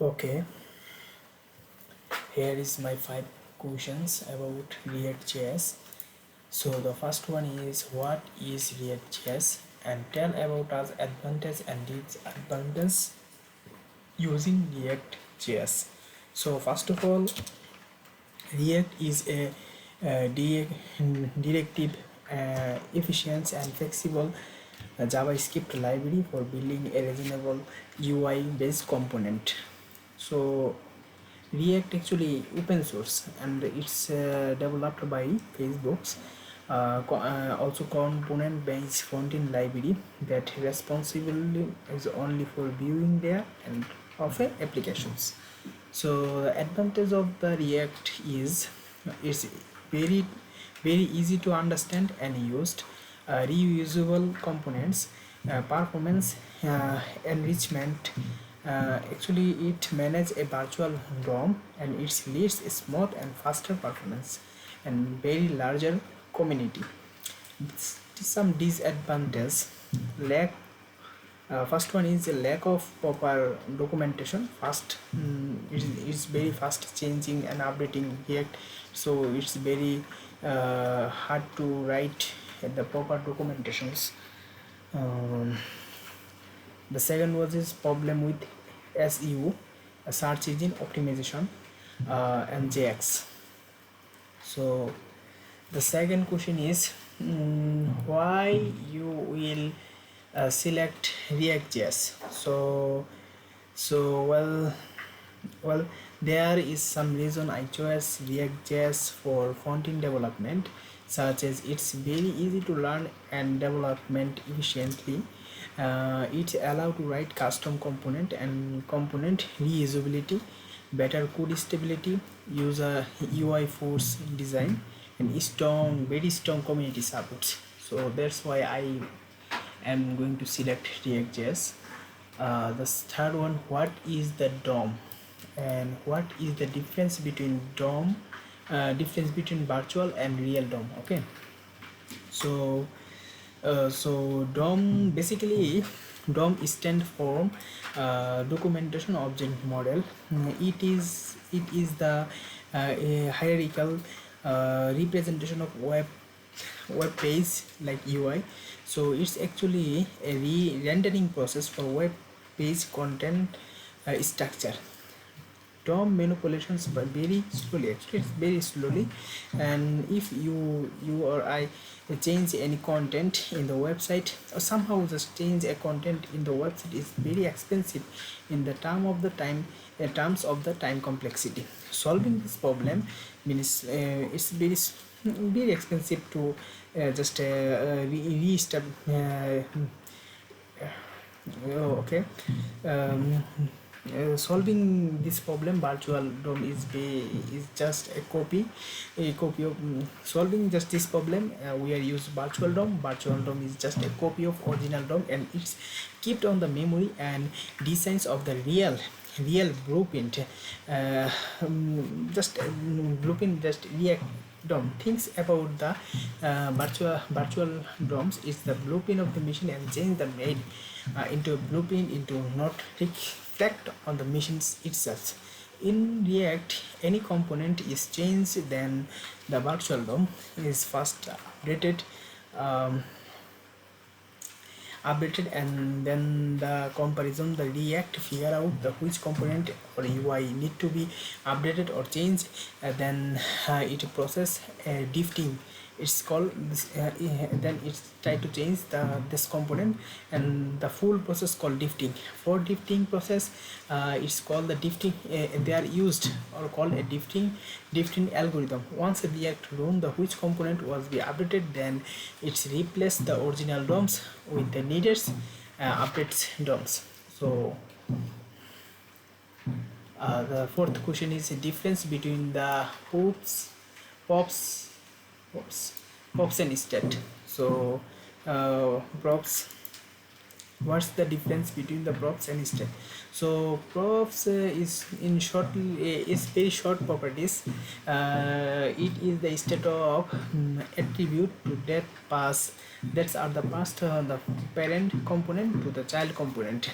Okay, here is my 5 questions about React.js. So the first one is, what is React.js, and tell about us advantage and disadvantages using React.js. So first of all, React is directive, efficient and flexible JavaScript library for building a reasonable UI based component. So React actually open source, and it's developed by Facebook's also component based front-end library that responsible is only for viewing there and of applications. So the advantage of the React is it's very easy to understand and used, reusable components, performance enrichment. Actually, it manages a virtual DOM, and it leads a smooth and faster performance and very larger community. Some disadvantages: lack first one is a lack of proper documentation. Fast, it's very fast changing and updating React, so it's very hard to write the proper documentations. um, the second was is problem with SEO, search engine optimization, and JX. So the second question is, why you will select React.js. So there is some reason I chose React.js for front-end development, such as it's very easy to learn and development efficiently. It allows to write custom component and component reusability, better code stability, user UI force design, and very strong community support. So that's why I am going to select React.js. The third one, what is the DOM, and what is the difference between DOM, difference between virtual and real DOM. Okay, so DOM basically, DOM stand for documentation object model. It is the a hierarchical representation of web page like UI. So it's actually a re-rendering process for web page content structure. DOM manipulations, but very slowly, actually it's very slowly. And if you or I change any content in the website, or somehow just change a content in the website, is very expensive in the terms of the time complexity. Solving this problem means it's very expensive to just restart. Okay. um, Solving this problem, virtual DOM is just a copy of solving just this problem. We are use virtual DOM. Virtual DOM is just a copy of original DOM, and it's kept on the memory and designs of the real blueprint. Just blueprint, just React DOM thinks about the virtual DOMs is the blueprint of the machine, and change the made into a blueprint into not reflect on the machines itself. In React, any component is changed, then the virtual DOM is first um, updated, and then the comparison, the React figure out the which component or UI need to be updated or changed. Then it process diffting, it's called this, then it's try to change this component, and the full process called diffting. For diffting process, it's called the diffting, they are used or called a diffting algorithm. Once React learn the which component was be updated, then it's replace the original DOMs with the needed updates DOMs. So the fourth question is the difference between the pops pops pops and state. So props What's the difference between the props and state? So props is in short is very short properties. It is the state of attribute to that pass, that's are the past the parent component to the child component.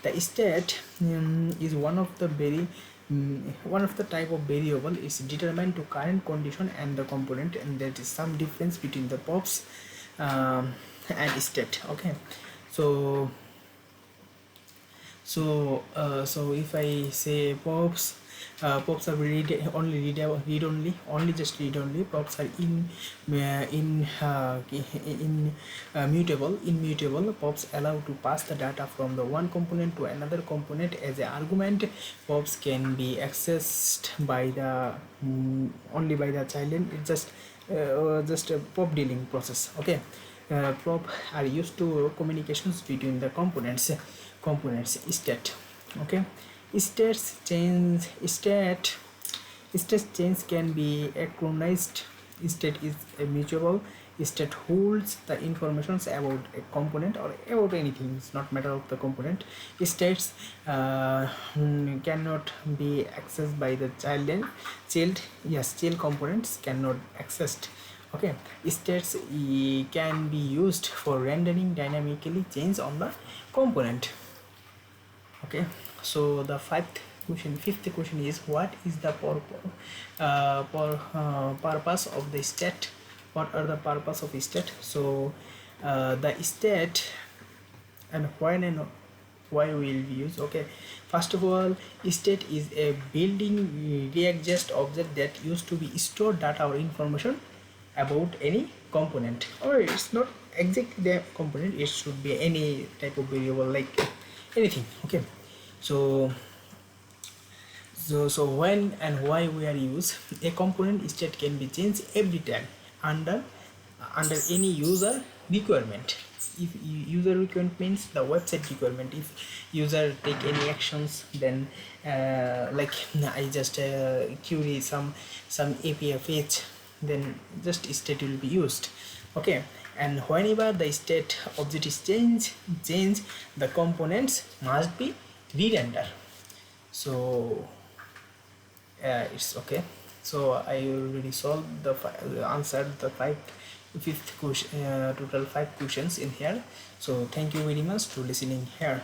The state is one of the type of variable is determined to current condition and the component, and there is some difference between the props and state. Okay, so so if I say pops, pops are read only, just read only. Pops are immutable. Pops allow to pass the data from the one component to another component as an argument. Pops can be accessed by the only by the child. It's just a pop dealing process. Okay, prop are used to communications between the components state. Okay, state change can be acronized. State is immutable. State holds the informations about a component or about anything, it's not matter of the component. States cannot be accessed by the child components cannot accessed. Okay, states can be used for rendering dynamically change on the component. Okay, so the fifth question is, what is the purpose of the state? What are the purpose of state? So the state and when and why will we use. Okay, first of all, state is a building readjust object that used to be stored data or information about any component, or it's not exactly the component, it should be any type of variable like anything. Okay, so so when and why we are used. A component state can be changed every time under any user requirement. If user requirement means the website requirement, if user take any actions, then like I just query some API fetch, then just state will be used. Okay, and whenever the state object is change, the components must be re-render. So it's okay. So I already solved answered the fifth question, total 5 questions in here. So thank you very much to listening here.